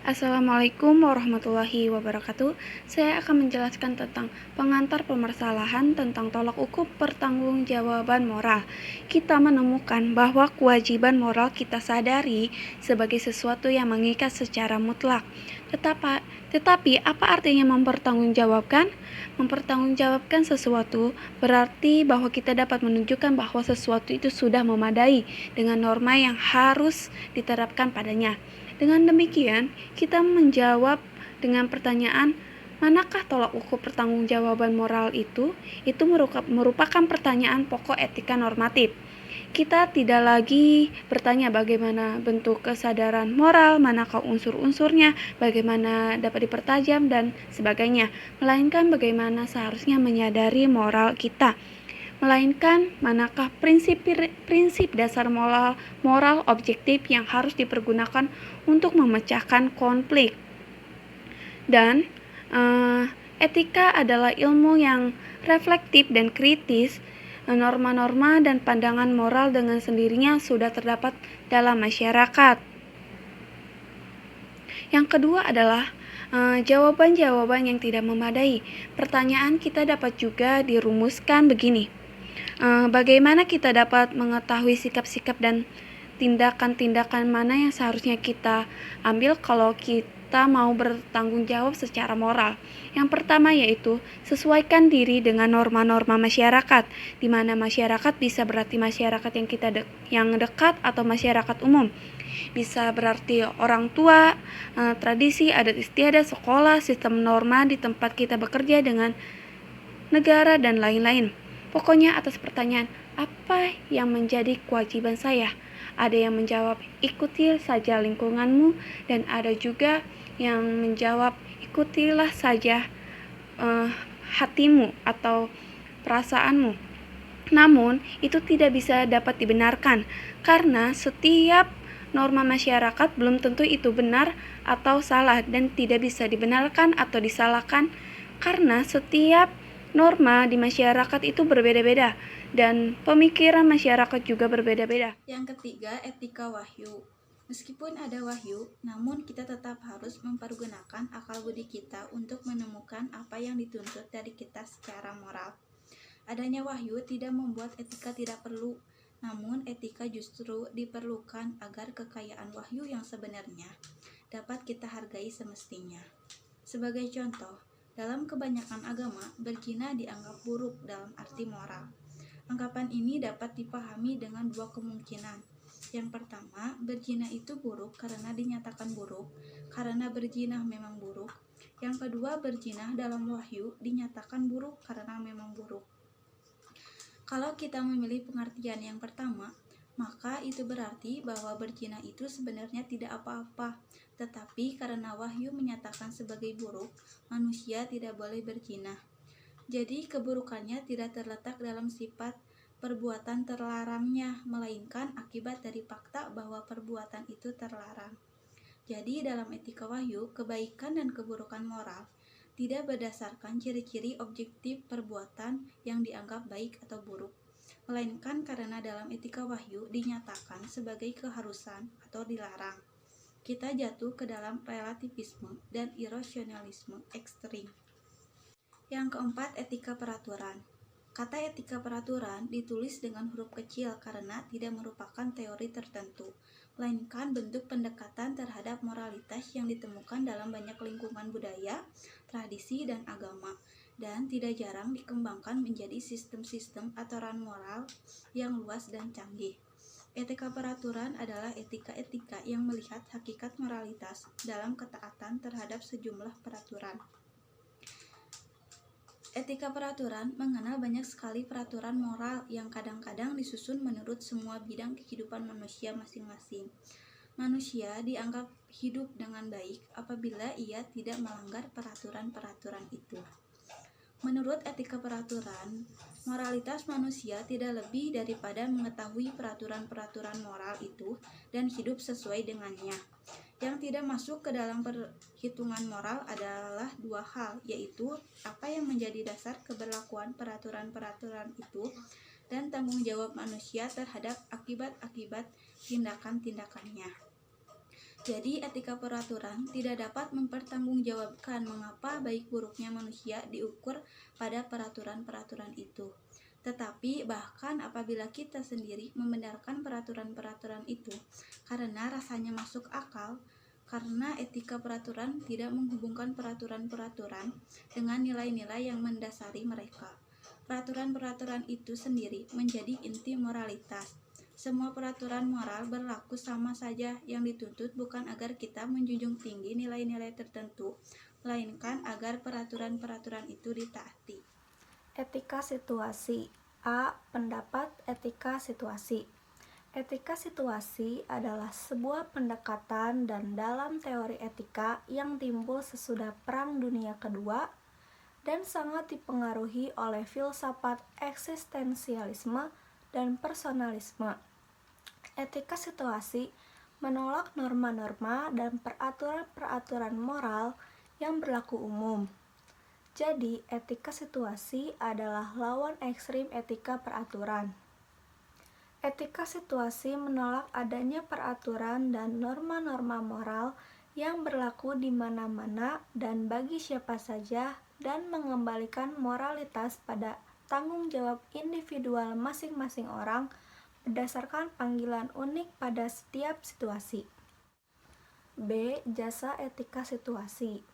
Assalamualaikum warahmatullahi wabarakatuh. Saya akan menjelaskan tentang pengantar permasalahan tentang tolak ukur pertanggungjawaban moral. Kita menemukan bahwa kewajiban moral kita sadari sebagai sesuatu yang mengikat secara mutlak. Tetapi apa artinya mempertanggungjawabkan? Mempertanggungjawabkan sesuatu berarti bahwa kita dapat menunjukkan bahwa sesuatu itu sudah memadai dengan norma yang harus diterapkan padanya. Dengan demikian, kita menjawab dengan pertanyaan, manakah tolak ukur pertanggungjawaban moral itu? Itu merupakan pertanyaan pokok etika normatif. Kita tidak lagi bertanya bagaimana bentuk kesadaran moral, manakah unsur-unsurnya, bagaimana dapat dipertajam, dan sebagainya, melainkan bagaimana seharusnya menyadari moral kita, melainkan manakah prinsip dasar moral objektif yang harus dipergunakan untuk memecahkan konflik. Dan etika adalah ilmu yang reflektif dan kritis. Norma-norma dan pandangan moral dengan sendirinya sudah terdapat dalam masyarakat. Yang kedua adalah jawaban-jawaban yang tidak memadai. Pertanyaan kita dapat juga dirumuskan begini. Bagaimana kita dapat mengetahui sikap-sikap dan tindakan-tindakan mana yang seharusnya kita ambil kalau kita mau bertanggung jawab secara moral? Yang pertama yaitu sesuaikan diri dengan norma-norma masyarakat, di mana masyarakat bisa berarti masyarakat yang dekat atau masyarakat umum. Bisa berarti orang tua, tradisi, adat istiadat, sekolah, sistem norma di tempat kita bekerja dengan negara, dan lain-lain. Pokoknya atas pertanyaan, apa yang menjadi kewajiban saya? Ada yang menjawab, ikuti saja lingkunganmu, dan ada juga yang menjawab, ikutilah saja hatimu atau perasaanmu. Namun, itu tidak bisa dapat dibenarkan, karena setiap norma masyarakat belum tentu itu benar atau salah, dan tidak bisa dibenarkan atau disalahkan, karena setiap norma di masyarakat itu berbeda-beda, dan pemikiran masyarakat juga berbeda-beda. Yang ketiga, etika wahyu. Meskipun ada wahyu, namun kita tetap harus mempergunakan akal budi kita untuk menemukan apa yang dituntut dari kita secara moral. Adanya wahyu tidak membuat etika tidak perlu, namun etika justru diperlukan agar kekayaan wahyu yang sebenarnya dapat kita hargai semestinya. Sebagai contoh, dalam kebanyakan agama, berzina dianggap buruk dalam arti moral. Anggapan ini dapat dipahami dengan dua kemungkinan. Yang pertama, berzina itu buruk karena dinyatakan buruk, karena berzina memang buruk. Yang kedua, berzina dalam wahyu dinyatakan buruk karena memang buruk. Kalau kita memilih pengertian yang pertama, maka itu berarti bahwa berzina itu sebenarnya tidak apa-apa, tetapi karena wahyu menyatakan sebagai buruk, manusia tidak boleh berzina. Jadi keburukannya tidak terletak dalam sifat perbuatan terlarangnya, melainkan akibat dari fakta bahwa perbuatan itu terlarang. Jadi dalam etika wahyu, kebaikan dan keburukan moral tidak berdasarkan ciri-ciri objektif perbuatan yang dianggap baik atau buruk, melainkan karena dalam etika wahyu dinyatakan sebagai keharusan atau dilarang. Kita jatuh ke dalam relativisme dan irasionalisme ekstrim. Yang keempat, etika peraturan. Kata etika peraturan ditulis dengan huruf kecil karena tidak merupakan teori tertentu, melainkan bentuk pendekatan terhadap moralitas yang ditemukan dalam banyak lingkungan budaya, tradisi, dan agama, dan tidak jarang dikembangkan menjadi sistem-sistem aturan moral yang luas dan canggih. Etika peraturan adalah etika-etika yang melihat hakikat moralitas dalam ketaatan terhadap sejumlah peraturan. Etika peraturan mengenal banyak sekali peraturan moral yang kadang-kadang disusun menurut semua bidang kehidupan manusia masing-masing. Manusia dianggap hidup dengan baik apabila ia tidak melanggar peraturan-peraturan itu. Menurut etika peraturan, moralitas manusia tidak lebih daripada mengetahui peraturan-peraturan moral itu dan hidup sesuai dengannya. Yang tidak masuk ke dalam perhitungan moral adalah dua hal, yaitu apa yang menjadi dasar keberlakuan peraturan-peraturan itu dan tanggung jawab manusia terhadap akibat-akibat tindakan-tindakannya. Jadi, etika peraturan tidak dapat mempertanggungjawabkan mengapa baik buruknya manusia diukur pada peraturan-peraturan itu. Tetapi, bahkan apabila kita sendiri membenarkan peraturan-peraturan itu karena rasanya masuk akal, karena etika peraturan tidak menghubungkan peraturan-peraturan dengan nilai-nilai yang mendasari mereka. Peraturan-peraturan itu sendiri menjadi inti moralitas. Semua peraturan moral berlaku sama saja, yang dituntut bukan agar kita menjunjung tinggi nilai-nilai tertentu, melainkan agar peraturan-peraturan itu ditaati. Etika situasi. A. Pendapat etika situasi. Etika situasi adalah sebuah pendekatan dan dalam teori etika yang timbul sesudah Perang Dunia Kedua dan sangat dipengaruhi oleh filsafat eksistensialisme dan personalisme. Etika situasi menolak norma-norma dan peraturan-peraturan moral yang berlaku umum. Jadi, etika situasi adalah lawan ekstrim etika peraturan. Etika situasi menolak adanya peraturan dan norma-norma moral yang berlaku di mana-mana dan bagi siapa saja dan mengembalikan moralitas pada tanggung jawab individual masing-masing orang berdasarkan panggilan unik pada setiap situasi. B. Jasa etika situasi.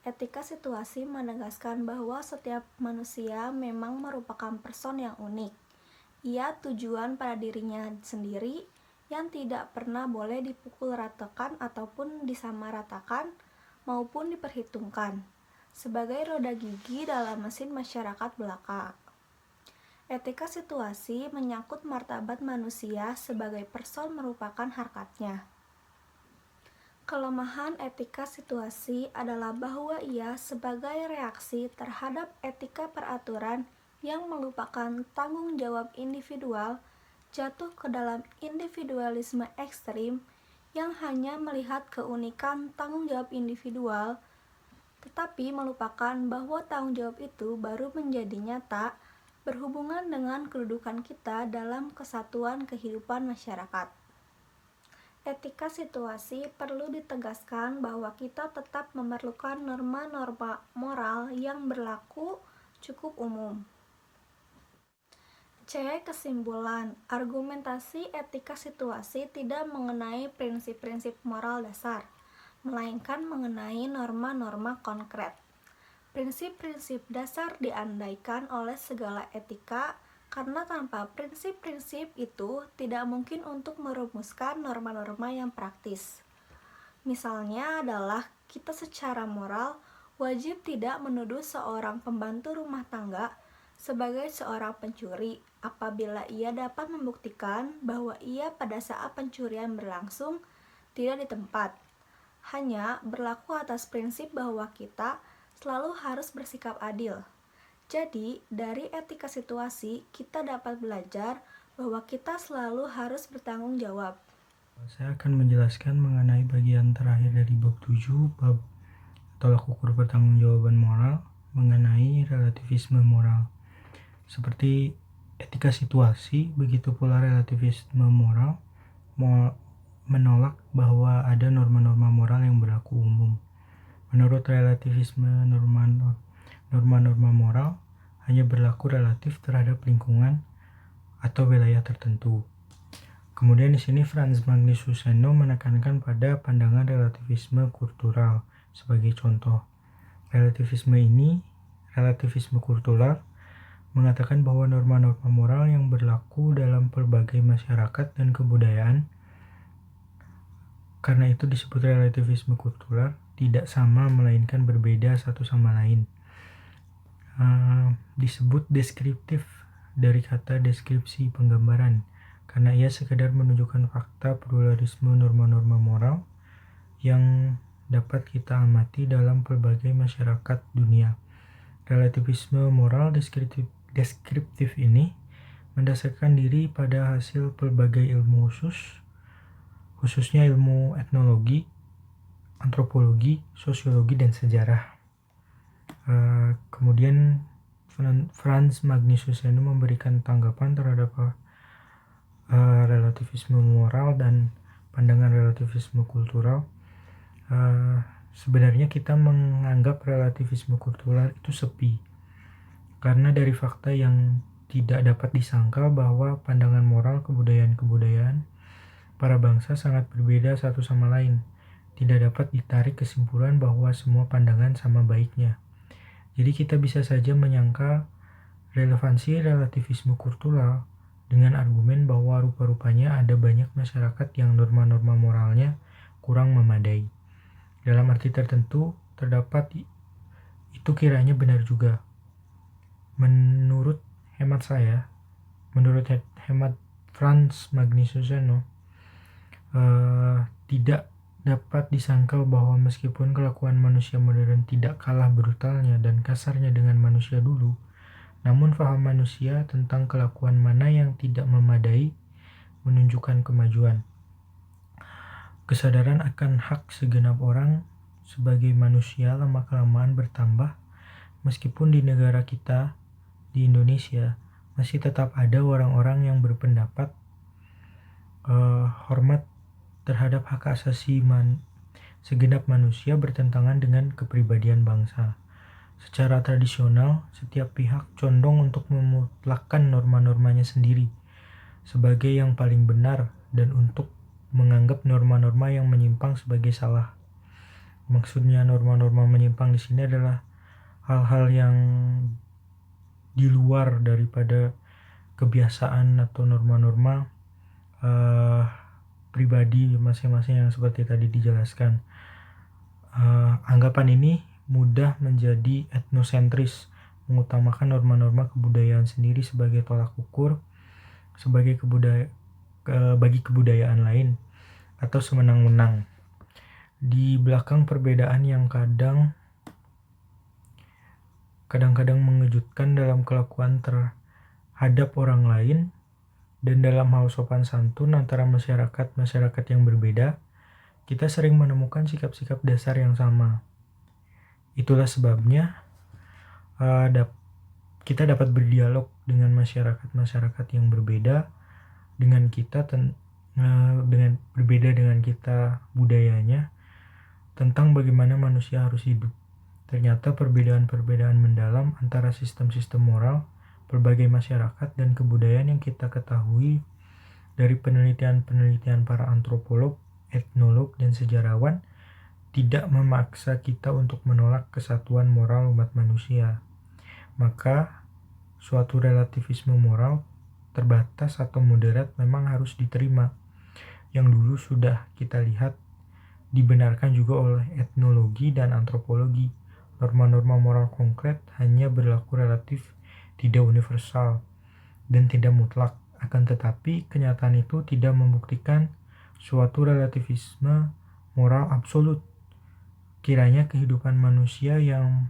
Etika situasi menegaskan bahwa setiap manusia memang merupakan person yang unik. Ia tujuan pada dirinya sendiri yang tidak pernah boleh dipukul ratakan ataupun disamaratakan maupun diperhitungkan, sebagai roda gigi dalam mesin masyarakat belaka. Etika situasi menyangkut martabat manusia sebagai person merupakan harkatnya. Kelemahan etika situasi adalah bahwa ia sebagai reaksi terhadap etika peraturan yang melupakan tanggung jawab individual, jatuh ke dalam individualisme ekstrim yang hanya melihat keunikan tanggung jawab individual, tetapi melupakan bahwa tanggung jawab itu baru menjadi nyata berhubungan dengan kedudukan kita dalam kesatuan kehidupan masyarakat. Etika situasi perlu ditegaskan bahwa kita tetap memerlukan norma-norma moral yang berlaku cukup umum. C. Kesimpulan, argumentasi etika situasi tidak mengenai prinsip-prinsip moral dasar, melainkan mengenai norma-norma konkret. Prinsip-prinsip dasar diandaikan oleh segala etika karena tanpa prinsip-prinsip itu tidak mungkin untuk merumuskan norma-norma yang praktis. Misalnya adalah kita secara moral wajib tidak menuduh seorang pembantu rumah tangga sebagai seorang pencuri apabila ia dapat membuktikan bahwa ia pada saat pencurian berlangsung tidak di tempat. Hanya berlaku atas prinsip bahwa kita selalu harus bersikap adil. Jadi, dari etika situasi, kita dapat belajar bahwa kita selalu harus bertanggung jawab. Saya akan menjelaskan mengenai bagian terakhir dari bab 7, bab tolak ukur pertanggungjawaban moral, mengenai relativisme moral. Seperti etika situasi, begitu pula relativisme moral menolak bahwa ada norma-norma moral yang berlaku umum. Menurut relativisme, norma-norma moral hanya berlaku relatif terhadap lingkungan atau wilayah tertentu. Kemudian di sini Frans Magnus Suseno menekankan pada pandangan relativisme kultural sebagai contoh. Relativisme kultural mengatakan bahwa norma-norma moral yang berlaku dalam berbagai masyarakat dan kebudayaan, karena itu disebut relativisme kultural, tidak sama melainkan berbeda satu sama lain. Disebut deskriptif dari kata deskripsi penggambaran, karena ia sekadar menunjukkan fakta pluralisme norma-norma moral yang dapat kita amati dalam berbagai masyarakat dunia. Relativisme moral deskriptif ini mendasarkan diri pada hasil berbagai ilmu khususnya ilmu etnologi, antropologi, sosiologi, dan sejarah. Kemudian Frans Magnus Suseno memberikan tanggapan terhadap relativisme moral dan pandangan relativisme kultural, sebenarnya kita menganggap relativisme kultural itu sepi karena dari fakta yang tidak dapat disangkal bahwa pandangan moral kebudayaan-kebudayaan para bangsa sangat berbeda satu sama lain. Tidak dapat ditarik kesimpulan bahwa semua pandangan sama baiknya. Jadi kita bisa saja menyangka relevansi relativisme kultural dengan argumen bahwa rupa-rupanya ada banyak masyarakat yang norma-norma moralnya kurang memadai. Dalam arti tertentu, terdapat itu kiranya benar juga. Menurut hemat Franz Magnisono, tidak dapat disangkal bahwa meskipun kelakuan manusia modern tidak kalah brutalnya dan kasarnya dengan manusia dulu, namun faham manusia tentang kelakuan mana yang tidak memadai menunjukkan kemajuan. Kesadaran akan hak segenap orang sebagai manusia lama-kelamaan bertambah, meskipun di negara kita, di Indonesia, masih tetap ada orang-orang yang berpendapat hormat terhadap hak asasi segenap manusia bertentangan dengan kepribadian bangsa. Secara tradisional, setiap pihak condong untuk memutlakkan norma-normanya sendiri sebagai yang paling benar dan untuk menganggap norma-norma yang menyimpang sebagai salah. Maksudnya norma-norma menyimpang di sini adalah hal-hal yang di luar daripada kebiasaan atau norma-norma pribadi masing-masing yang seperti tadi dijelaskan. Anggapan ini mudah menjadi etnosentris, mengutamakan norma-norma kebudayaan sendiri sebagai tolak ukur bagi kebudayaan lain atau semenang-menang. Di belakang perbedaan yang kadang-kadang mengejutkan dalam kelakuan terhadap orang lain dan dalam hal sopan santun antara masyarakat yang berbeda, kita sering menemukan sikap-sikap dasar yang sama. Itulah sebabnya kita dapat berdialog dengan masyarakat yang berbeda dengan kita berbeda dengan kita budayanya tentang bagaimana manusia harus hidup. Ternyata perbedaan-perbedaan mendalam antara sistem-sistem moral berbagai masyarakat dan kebudayaan yang kita ketahui dari penelitian-penelitian para antropolog, etnolog, dan sejarawan tidak memaksa kita untuk menolak kesatuan moral umat manusia. Maka, suatu relativisme moral terbatas atau moderat memang harus diterima, yang dulu sudah kita lihat dibenarkan juga oleh etnologi dan antropologi. Norma-norma moral konkret hanya berlaku relatif, tidak universal, dan tidak mutlak. Akan tetapi, kenyataan itu tidak membuktikan suatu relativisme moral absolut. Kiranya kehidupan manusia yang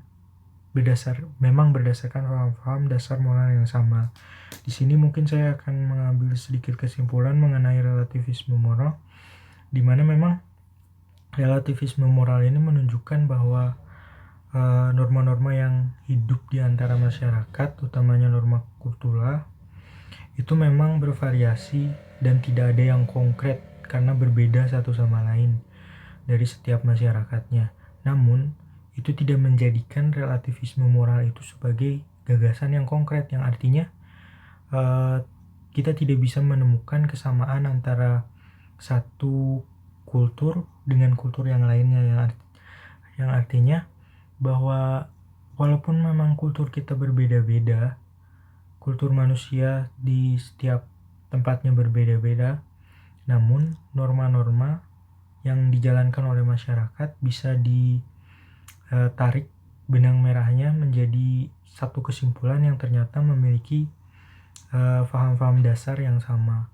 memang berdasarkan paham-paham dasar moral yang sama. Di sini mungkin saya akan mengambil sedikit kesimpulan mengenai relativisme moral, di mana memang relativisme moral ini menunjukkan bahwa norma-norma yang hidup di antara masyarakat, utamanya norma kultural, itu memang bervariasi dan tidak ada yang konkret karena berbeda satu sama lain dari setiap masyarakatnya. Namun, itu tidak menjadikan relativisme moral itu sebagai gagasan yang konkret, yang artinya kita tidak bisa menemukan kesamaan antara satu kultur dengan kultur yang lainnya, yang artinya bahwa walaupun memang kultur kita berbeda-beda, kultur manusia di setiap tempatnya berbeda-beda, namun norma-norma yang dijalankan oleh masyarakat bisa ditarik benang merahnya menjadi satu kesimpulan yang ternyata memiliki paham-paham dasar yang sama.